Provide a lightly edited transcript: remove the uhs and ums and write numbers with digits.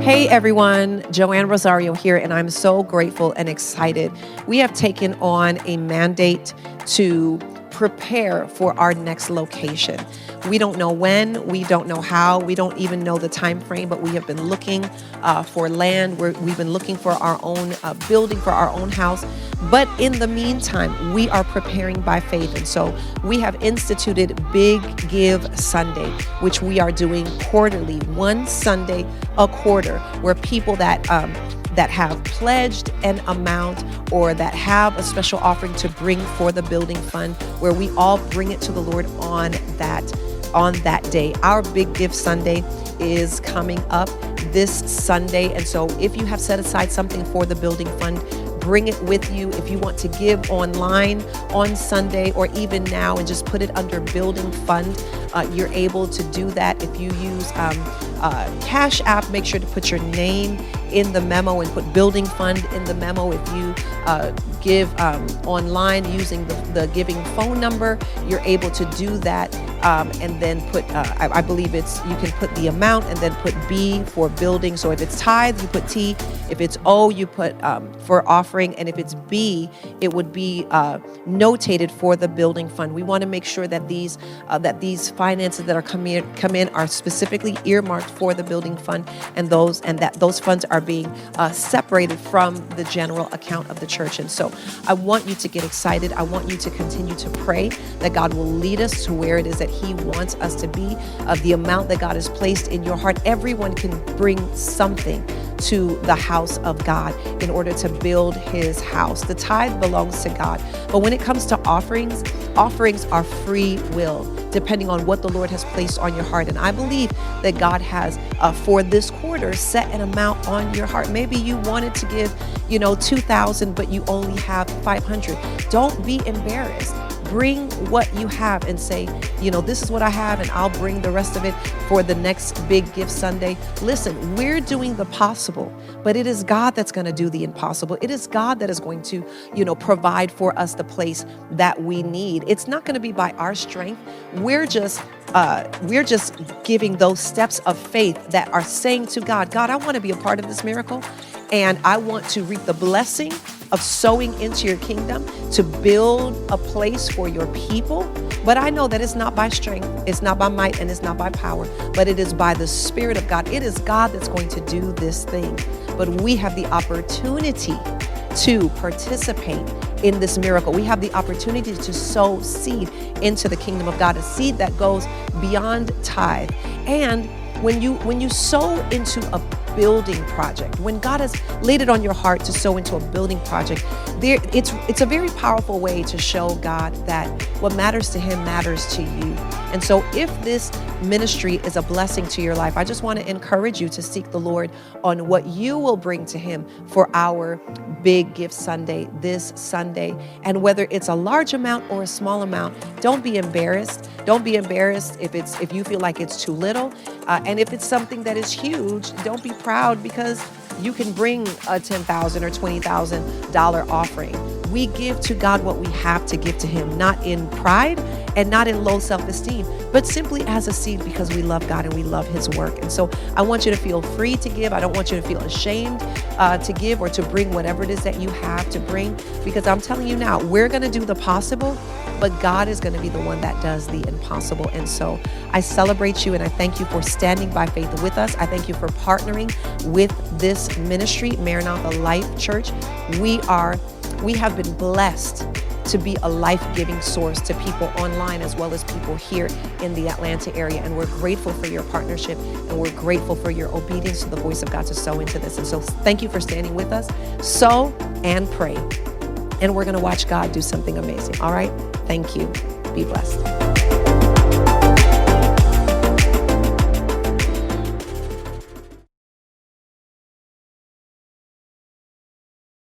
Hey everyone, Joanne Rosario here, and I'm so grateful and excited. We have taken on a mandate to prepare for our next location. We don't know when, we don't know how, we don't even know the time frame, but we have been looking for land. We've been looking for our own building, for our own house. But in the meantime, we are preparing by faith. And so we have instituted Big Give Sunday, which we are doing quarterly, one Sunday a quarter, where people that have pledged an amount or that have a special offering to bring for the building fund, where we all bring it to the Lord on that day. Our Big Give Sunday is coming up this Sunday. And so if you have set aside something for the building fund, bring it with you. If you want to give online on Sunday or even now and just put it under building fund, you're able to do that. If you use Cash App, make sure to put your name in the memo and put building fund in the memo. If you give online using the giving phone number, you're able to do that. And then put, I believe you can put the amount and then put B for building. So if it's tithe, you put T. If it's O, you put for offering. And if it's B, it would be notated for the building fund. We want to make sure that these finances that are come in are specifically earmarked for the building fund, and that those funds are being separated from the general account of the church. And so I want you to get excited. I want you to continue to pray that God will lead us to where it is that He wants us to be, of the amount that God has placed in your heart. Everyone can bring something to the house of God in order to build His house. The tithe belongs to God. But when it comes to offerings are free will, depending on what the Lord has placed on your heart. And I believe that God has, for this quarter, set an amount on your heart. Maybe you wanted to give, $2,000, but you only have $500. Don't be embarrassed. Bring what you have and say, this is what I have, and I'll bring the rest of it for the next Big Give Sunday. Listen, we're doing the possible, but it is God that's going to do the impossible. It is God that is going to, provide for us the place that we need. It's not going to be by our strength. We're just giving those steps of faith that are saying to God, I want to be a part of this miracle, and I want to reap the blessing of sowing into your kingdom to build a place for your people. But I know that it's not by strength, it's not by might, and it's not by power, but it is by the Spirit of God. It is God that's going to do this thing. But we have the opportunity to participate in this miracle. We have the opportunity to sow seed into the kingdom of God, a seed that goes beyond tithe. And when you sow into a building project, when God has laid it on your heart to sow into a building project, it's a very powerful way to show God that what matters to Him matters to you. And so if this ministry is a blessing to your life, I just want to encourage you to seek the Lord on what you will bring to Him for our Big Give Sunday this Sunday. And whether it's a large amount or a small amount, don't be embarrassed. Don't be embarrassed if you feel like it's too little. And if it's something that is huge, don't be proud because you can bring a $10,000 or $20,000 offering. We give to God what we have to give to Him, not in pride and not in low self-esteem, but simply as a seed because we love God and we love His work. And so I want you to feel free to give. I don't want you to feel ashamed to give or to bring whatever it is that you have to bring, because I'm telling you now, we're going to do the possible, but God is going to be the one that does the impossible. And so I celebrate you and I thank you for standing by faith with us. I thank you for partnering with this ministry, Maranatha Life Church. We have been blessed to be a life-giving source to people online as well as people here in the Atlanta area. And we're grateful for your partnership, and we're grateful for your obedience to the voice of God to sow into this. And so thank you for standing with us. Sow and pray. And we're going to watch God do something amazing. All right? Thank you. Be blessed.